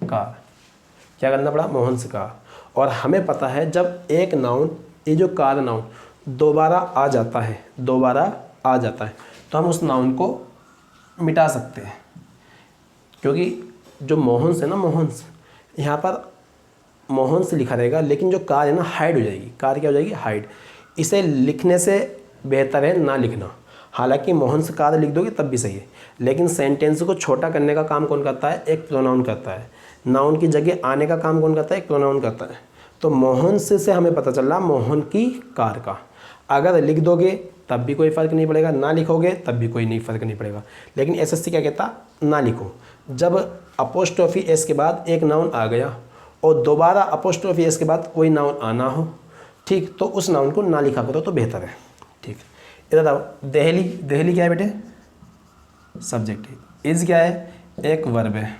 कार। क्या करना पड़ा, मोहन्स कार। और हमें पता है जब एक नाउन, ये जो कार नाउन दोबारा आ जाता है, दोबारा आ जाता है, तो हम उस नाउन को मिटा सकते हैं। क्योंकि जो मोहन्स है ना, मोहन्स, यहाँ पर मोहन्स लिखा रहेगा, लेकिन जो कार है ना हाइड हो जाएगी। कार क्या हो जाएगी, हाइड। इसे लिखने से बेहतर है ना लिखना। हालांकि मोहन्स कार लिख दोगे तब भी सही है, लेकिन सेंटेंस को छोटा करने का काम कौन करता है, एक प्रोनाउन करता है। नाउन की जगह आने का काम कौन करता है, एक प्रोनाउन करता है। तो मोहन्स से हमें पता चल रहा मोहन की कार का। अगर लिख दोगे तब भी कोई फ़र्क नहीं पड़ेगा, ना लिखोगे तब भी कोई नहीं फ़र्क नहीं पड़ेगा। लेकिन एसएससी क्या कहता, ना लिखो। जब अपोस्ट्रोफी एस के बाद एक नाउन आ गया और दोबारा अपोस्ट्रोफी एस के बाद कोई नाउन आना हो, ठीक, तो उस नाउन को ना लिखा करो तो बेहतर है, ठीक। इधर आओ, दहली। दहली क्या है बेटे, सब्जेक्ट है। इज़ क्या है, एक वर्ब है।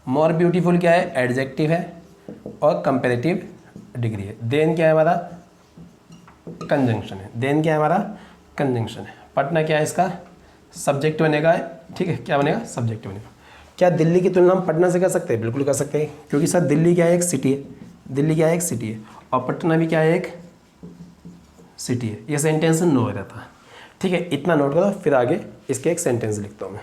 मोर ब्यूटीफुल क्या है, एडजेक्टिव है और कंपेरेटिव डिग्री है। देन क्या है हमारा, कंजंक्शन है। देन क्या है हमारा, कंजंक्शन है। पटना क्या है इसका, सब्जेक्ट बनेगा, ठीक है, क्या बनेगा, सब्जेक्ट बनेगा। क्या दिल्ली की तुलना हम पटना से कर सकते हैं, बिल्कुल कर सकते हैं, क्योंकि सर दिल्ली क्या है, एक सिटी है, दिल्ली क्या है, एक सिटी है, और पटना भी क्या है, एक सिटी है। ये सेंटेंस नो हो रहता है, ठीक है, इतना नोट करो, फिर आगे इसके एक सेंटेंस लिखता हूँ मैं।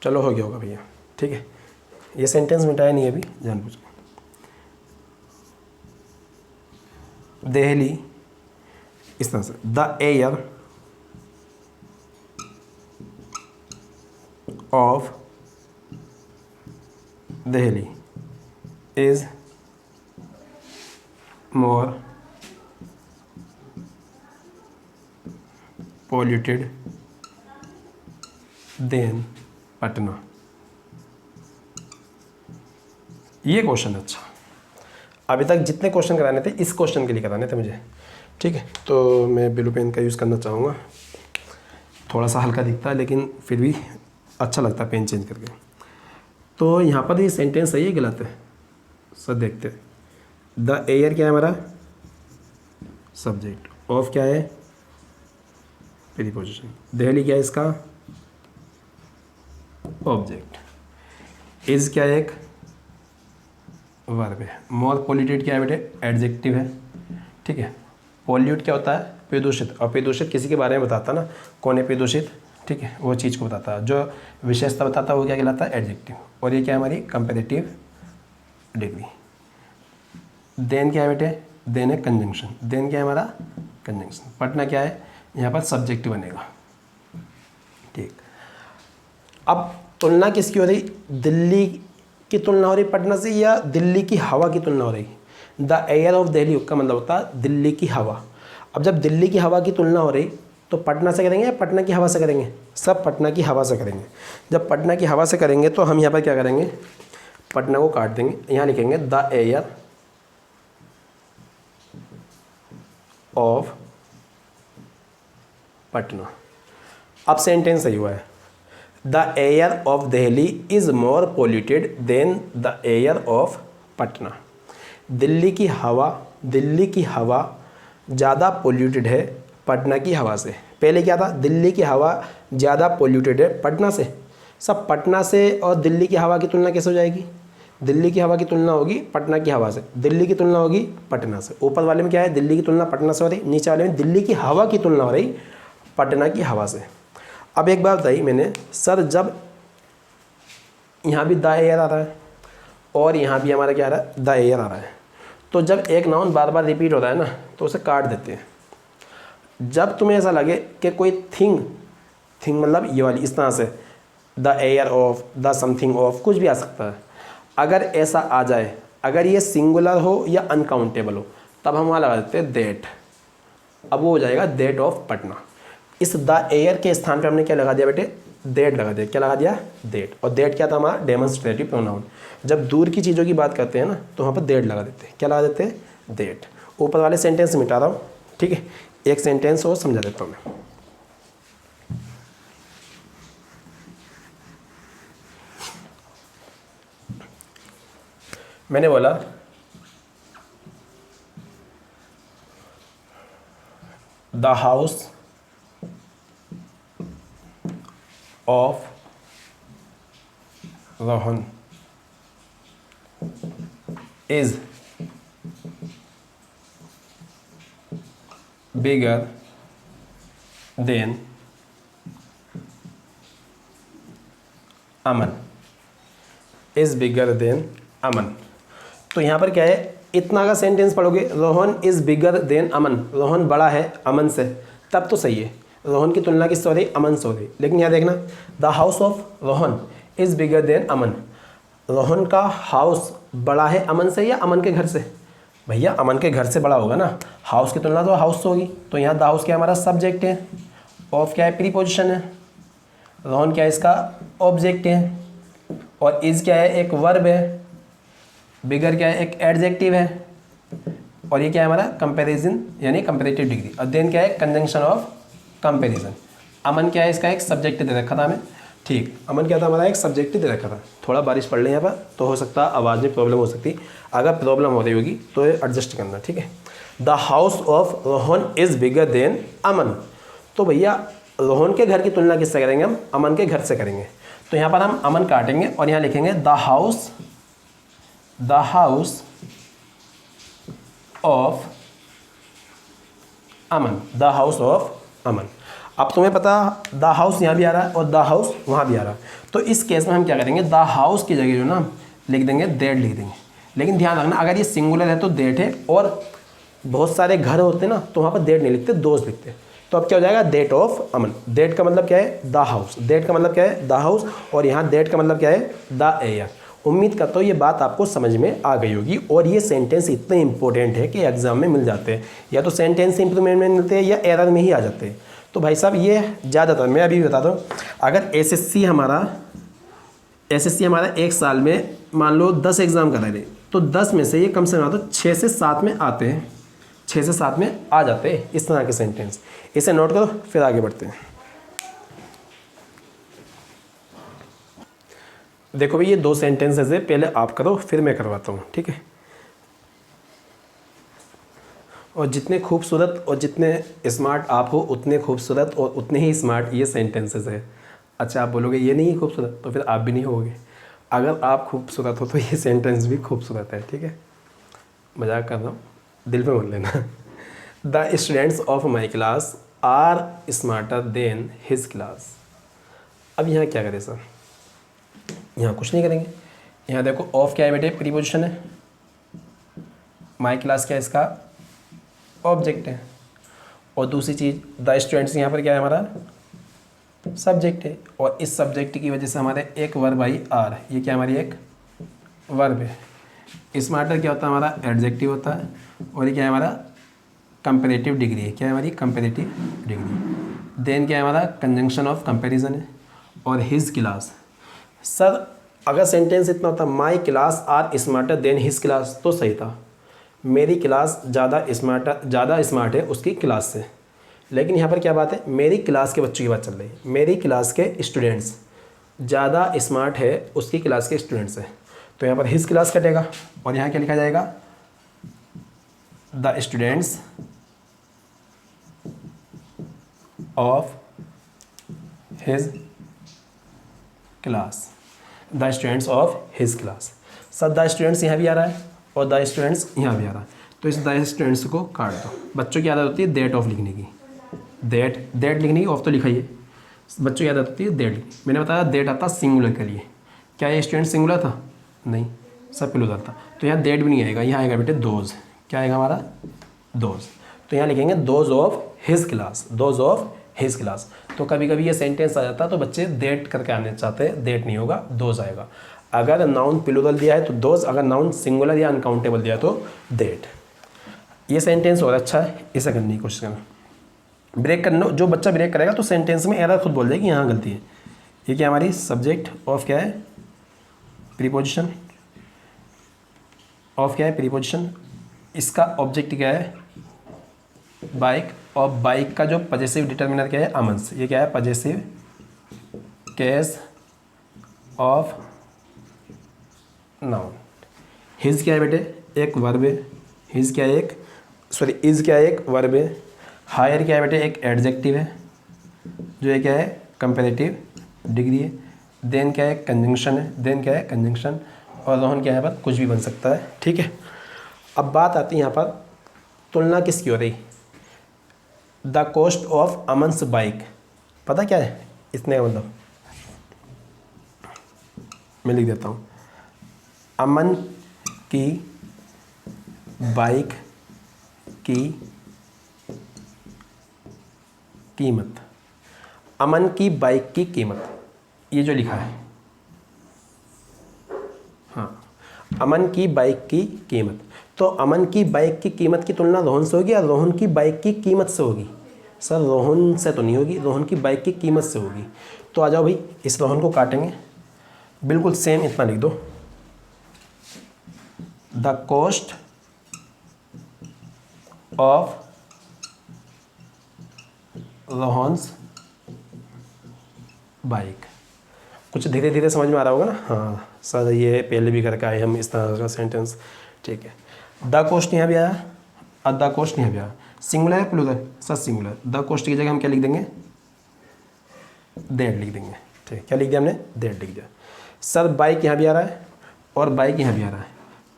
चलो हो गया होगा भैया, ठीक है, ये सेंटेंस मिटाया नहीं अभी जानबूझ के। दिल्ली इस तरह से, the air of Delhi is more polluted than Patna. ये क्वेश्चन अच्छा, अभी तक जितने क्वेश्चन कराने थे इस क्वेश्चन के लिए कराने थे मुझे, ठीक है, तो मैं ब्लू पेन का यूज़ करना चाहूँगा। थोड़ा सा हल्का दिखता है लेकिन फिर भी अच्छा लगता है पेन चेंज करके। तो यहाँ पर ये सेंटेंस सही है गलत है, सर देखते हैं। द एयर क्या है हमारा, सब्जेक्ट, ऑफ क्या है, प्रीपोजिशन, दिल्ली क्या है इसका, ऑब्जेक्ट, इज क्या है, एक वर्ब है, मोर पॉल्यूटेड क्या है बेटे, एडजेक्टिव है, ठीक है। पॉल्यूट क्या होता है, प्रदूषित, और प्रदूषित किसी के बारे में बताता ना, कौन है प्रदूषित, ठीक है, वो चीज़ को बताता है, जो विशेषता बताता है वो क्या कहलाता है, एडजेक्टिव। और ये क्या है हमारी कंपेरेटिव डिग्री। देन क्या है बेटे, देन है कंजंक्शन, देन क्या है हमारा, कंजंक्शन। पटना क्या है, यहाँ पर सब्जेक्ट बनेगा, ठीक। अब तुलना किसकी हो रही, दिल्ली की तुलना हो रही पटना से, या दिल्ली की हवा की तुलना हो रही। द एयर ऑफ दिल्ली का मतलब होता है दिल्ली की हवा। अब जब दिल्ली की हवा की तुलना हो रही तो पटना से करेंगे या पटना की हवा से करेंगे, सब पटना की हवा से करेंगे। जब पटना की हवा से करेंगे तो हम यहाँ पर क्या करेंगे, पटना को काट देंगे, यहाँ लिखेंगे द एयर ऑफ पटना। अब सेंटेंस सही हुआ है, the air of Delhi is more polluted than the air of Patna. Delhi की हवा ज़्यादा पोल्यूटेड है पटना की हवा से। पहले क्या था, दिल्ली की हवा ज़्यादा पोल्यूटेड है पटना से। सब पटना से और दिल्ली की हवा की तुलना कैसे हो जाएगी, दिल्ली की हवा की तुलना होगी पटना की हवा से, दिल्ली की तुलना होगी पटना से। ऊपर वाले में क्या है, दिल्ली की तुलना पटना से हो रही, नीचे वाले में दिल्ली की हवा की तुलना हो रही पटना की हवा से। अब एक बात बताई मैंने, सर जब यहाँ भी द एयर आ रहा है और यहाँ भी हमारा क्या आ रहा है, द एयर आ रहा है, तो जब एक नाउन बार बार रिपीट हो रहा है ना तो उसे काट देते हैं। जब तुम्हें ऐसा लगे कि कोई थिंग मतलब ये वाली इस तरह से, the air of, the something of, कुछ भी आ सकता है, अगर ऐसा आ जाए, अगर ये सिंगुलर हो या अनकाउंटेबल हो, तब हम वहाँ लगा देते हैं दैट। अब वो हो जाएगा दैट ऑफ पटना। इस द एयर के स्थान पे हमने क्या लगा दिया बेटे, दैट लगा दिया। क्या लगा दिया, दैट। और दैट क्या था हमारा, डेमोन्स्ट्रेटिव प्रोनाउन। जब दूर की चीज़ों की बात करते हैं ना तो वहाँ पर दैट लगा देते हैं। क्या लगा देते हैं, दैट। ऊपर वाले सेंटेंस मिटा रहा हूँ, ठीक है, एक सेंटेंस और समझा देता हूँ मैं। मैंने बोला the house of Rohan is bigger than Aman, is bigger than Aman. तो यहाँ पर क्या है, इतना का सेंटेंस पढ़ोगे, Rohan is bigger than Aman, Rohan बड़ा है अमन से, तब तो सही है। रोहन की तुलना किससे हो रही, अमन से हो रही। लेकिन यहाँ देखना, the house of Rohan is bigger than Aman, Rohan का हाउस बड़ा है अमन से या अमन के घर से, भैया अमन के घर से बड़ा होगा ना, हाउस की तुलना तो हाउस से होगी। तो यहाँ द हाउस क्या हमारा सब्जेक्ट है, ऑफ क्या है प्रीपोजिशन है, रोहन क्या है इसका ऑब्जेक्ट है, और इज़ क्या है एक वर्ब है, बिगर क्या है एक एडजेक्टिव है, और ये क्या है हमारा कंपैरिजन यानी कंपैरेटिव डिग्री। और देन क्या है कंजंक्शन ऑफ कंपैरिजन। अमन क्या है इसका एक सब्जेक्ट दे रखा था हमें, ठीक। अमन क्या था हमारा एक सब्जेक्ट दे रखा था। थोड़ा बारिश पड़ रही है यहाँ पर तो हो सकता है आवाज़ में प्रॉब्लम हो सकती, अगर प्रॉब्लम हो रही होगी तो एडजस्ट करना, ठीक है। The house of Rohan is bigger than Aman. तो भैया रोहन के घर की तुलना किससे करेंगे हम, अमन के घर से करेंगे। तो यहाँ पर हम अमन काटेंगे और यहाँ लिखेंगे the house of Aman, the house of Aman. अब तुम्हें पता द हाउस यहाँ भी आ रहा है और द हाउस वहाँ भी आ रहा है, तो इस केस में हम क्या करेंगे, द हाउस की जगह जो ना लिख देंगे दैट लिख देंगे। लेकिन ध्यान रखना अगर ये सिंगुलर है तो दैट है, और बहुत सारे घर होते हैं ना तो वहाँ पर दैट नहीं लिखते, दोस्त लिखते। तो अब क्या हो जाएगा दैट ऑफ अमन। दैट का मतलब क्या है, द हाउस। दैट का मतलब क्या है, द हाउस। और यहाँ दैट का मतलब क्या है, द एयर। उम्मीद करता हूँ ये बात आपको समझ में आ गई होगी। और ये सेंटेंस इतने इंपॉर्टेंट है कि एग्जाम में मिल जाते हैं, या तो सेंटेंस इंप्रूवमेंट में मिलते हैं या एरर में ही आ जाते हैं। तो भाई साहब ये ज़्यादातर मैं अभी बता दूँ, अगर एसएससी हमारा एक साल में मान लो 10 एग्ज़ाम करा रहे, तो 10 में से ये कम से कम तो 6 से 7 में आते हैं, 6 से 7 में आ जाते हैं इस तरह के सेंटेंस। इसे नोट करो फिर आगे बढ़ते हैं। देखो भाई ये 2 सेंटेंसेस है, पहले आप करो फिर मैं करवाता हूँ, ठीक है। और जितने खूबसूरत और जितने स्मार्ट आप हो उतने खूबसूरत और उतने ही स्मार्ट ये सेंटेंसेस है। अच्छा आप बोलोगे ये नहीं खूबसूरत, तो फिर आप भी नहीं होगे। अगर आप खूबसूरत हो तो ये सेंटेंस भी खूबसूरत है, ठीक है। मजाक कर रहा हूँ, दिल पे मत लेना। The students of my class are smarter than his class. अब यहाँ क्या करें सर, यहाँ कुछ नहीं करेंगे। यहाँ देखो ऑफ क्या है बेटे, प्रीपोजिशन है। माई क्लास क्या है, इसका ऑब्जेक्ट है। और दूसरी चीज़ द स्टूडेंट्स यहाँ पर क्या है, हमारा सब्जेक्ट है। और इस सब्जेक्ट की वजह से हमारे एक वर्ब आई आर, ये क्या हमारी एक वर्ब है। स्मार्टर क्या होता है, हमारा एडजेक्टिव होता है। और ये क्या है, हमारा कंपैरेटिव डिग्री है। क्या है हमारी कंपैरेटिव डिग्री। देन क्या है, हमारा कंजंक्शन ऑफ कंपैरिजन है। और हिज क्लास, सर अगर सेंटेंस इतना होता my class are smarter than his class तो सही था, मेरी क्लास ज़्यादा स्मार्ट है उसकी क्लास से। लेकिन यहाँ पर क्या बात है, मेरी क्लास के बच्चों की बात चल रही है, मेरी क्लास के स्टूडेंट्स ज़्यादा स्मार्ट है उसकी क्लास के स्टूडेंट्स से। तो यहाँ पर हिज क्लास कटेगा और यहाँ क्या लिखा जाएगा, the students of his class, the students of his class. Sir the students यहाँ भी आ रहा है और द स्टूडेंट्स यहाँ भी आ रहा है, तो इस द स्टूडेंट्स को काट दो। बच्चों की आदत होती है दैट ऑफ लिखने की, दैट लिखने की, ऑफ तो लिखा ही है। बच्चों की आदत होती है दैट लिखनी। मैंने बताया दैट आता सिंगुलर के लिए, क्या ये स्टूडेंट सिंगुलर था, नहीं सब प्लूरल था। तो यहाँ दैट भी नहीं आएगा, यहाँ आएगा बेटे दोज। क्या आएगा हमारा, दोज। तो यहाँ लिखेंगे those of his class, those of his class. तो कभी कभी ये सेंटेंस आ जाता है तो बच्चे दैट करके आने चाहते हैं, दैट नहीं होगा, दोज आएगा। अगर नाउन प्लूरल दिया है तो दोज, अगर नाउन सिंगुलर या अनकाउंटेबल दिया है तो दैट। ये सेंटेंस और अच्छा है, इसे करने की कोशिश करना। ब्रेक करना, जो बच्चा ब्रेक करेगा तो सेंटेंस में एरर खुद बोल जाएगी यहाँ गलती है। ये क्या हमारी सब्जेक्ट ऑफ क्या है, प्रीपोजिशन ऑफ क्या है, प्रीपोजिशन। इसका ऑब्जेक्ट क्या है, बाइक। और बाइक का जो पजेसिव डिटर्मिनर क्या है, अमन्स। ये क्या है, possessive case of noun. His क्या है बेटे, एक वर्ब है। हिज क्या है, इज़ क्या है, एक वर्ब है। हायर क्या है बेटे, एक एडजेक्टिव है जो ये क्या है, कंपैरेटिव डिग्री है। देन क्या है, कंजंक्शन है। देन क्या है, कंजंक्शन। और रोहन क्या है, पर कुछ भी बन सकता है, ठीक है। अब बात आती है यहाँ पर तुलना किसकी हो रही, द कॉस्ट ऑफ अमन्स बाइक। पता क्या है इतने का मतलब, मैं लिख देता हूँ, अमन की बाइक की कीमत, अमन की बाइक की कीमत, ये जो लिखा है, हाँ अमन की बाइक की कीमत। तो अमन की बाइक की कीमत की तुलना रोहन से होगी या रोहन की बाइक की कीमत से होगी, सर रोहन से तो नहीं होगी, रोहन की बाइक की कीमत से होगी। तो आ जाओ भाई, इस रोहन को काटेंगे, बिल्कुल सेम इतना लिख दो, the cost of Rohan's bike. कुछ धीरे धीरे समझ में आ रहा होगा ना। हाँ सर ये पहले भी करके आए हम इस तरह का सेंटेंस। ठीक है, द कोस्ट यहाँ भी आया और द कोस्ट यहाँ भी आया। सिंगुलर है plural? Sir singular. The cost की जगह हम क्या लिख देंगे? दैट लिख देंगे। ठीक है, क्या लिख दिया हमने? दैट लिख दिया। सर बाइक यहाँ भी आ रहा है और बाइक यहाँ भी आ रहा है,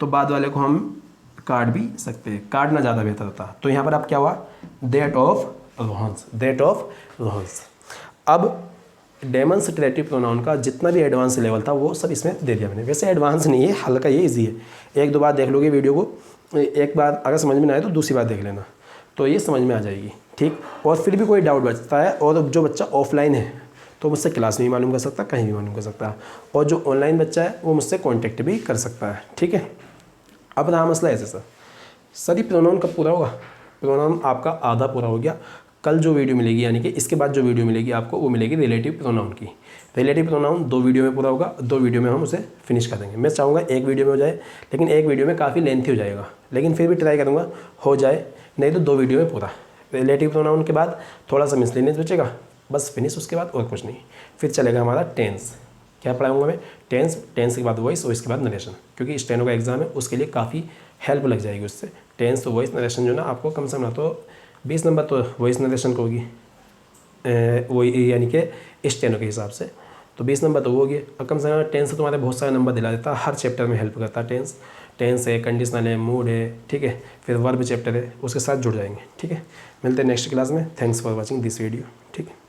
तो बाद वाले को हम काट भी सकते हैं, काटना ज़्यादा बेहतर होता। तो यहाँ पर अब क्या हुआ? That of Rohan's, that of Rohan's. अब डेमोन्स्ट्रेटिव प्रोनाउन का जितना भी एडवांस लेवल था वो सब इसमें दे दिया मैंने। वैसे एडवांस नहीं है, हल्का ये इजी है। एक दो बार देख लोगे वीडियो को, एक बार अगर समझ में ना आए तो दूसरी बार देख लेना, तो ये समझ में आ जाएगी। ठीक, और फिर भी कोई डाउट बचता है और जो बच्चा ऑफलाइन है तो मुझसे क्लास में भी मालूम कर सकता है, कहीं भी मालूम कर सकता है, और जो ऑनलाइन बच्चा है वो मुझसे कॉन्टेक्ट भी कर सकता है। ठीक है, अब रहा मसला ऐसे सर ये प्रोनाउन कब पूरा होगा? प्रोनाउन आपका आधा पूरा हो गया। कल जो वीडियो मिलेगी यानी कि इसके बाद जो वीडियो मिलेगी आपको वो मिलेगी रिलेटिव प्रोनाउन की। रिलेटिव प्रोनाउन 2 वीडियो में पूरा होगा, 2 वीडियो में हम उसे फिनिश कर देंगे। मैं चाहूँगा 1 वीडियो में हो जाए, लेकिन 1 वीडियो में काफ़ी लेंथी हो जाएगा, लेकिन फिर भी ट्राई करूँगा हो जाए, नहीं तो 2 वीडियो में पूरा। रिलेटिव प्रोनाउन के बाद थोड़ा सा मिसलेनियस बचेगा, बस फिनिश, उसके बाद और कुछ नहीं। फिर चलेगा हमारा टेंस। क्या पढ़ाऊँगा मैं? टेंस। टेंस के बाद वॉइस और इसके बाद नरेशन, क्योंकि स्टेनो का एग्जाम है उसके लिए काफ़ी हेल्प लग जाएगी उससे। टेंस तो वॉइस नरेशन जो ना आपको कम से कम ना तो 20 नंबर तो वॉइस नरेशन को होगी, वही यानी कि स्टेनो के हिसाब से तो 20 नंबर तो वो होगी। और कम से कम टेंस से तुम्हारे बहुत सारे नंबर दिला देता है, हर चैप्टर में हेल्प करता है टेंस। टेंस है, कंडीशनल है, मूड है, ठीक है, फिर वर्ब चैप्टर है, उसके साथ जुड़ जाएंगे। ठीक है, मिलते हैं नेक्स्ट क्लास में। Thanks for watching this video. ठीक है।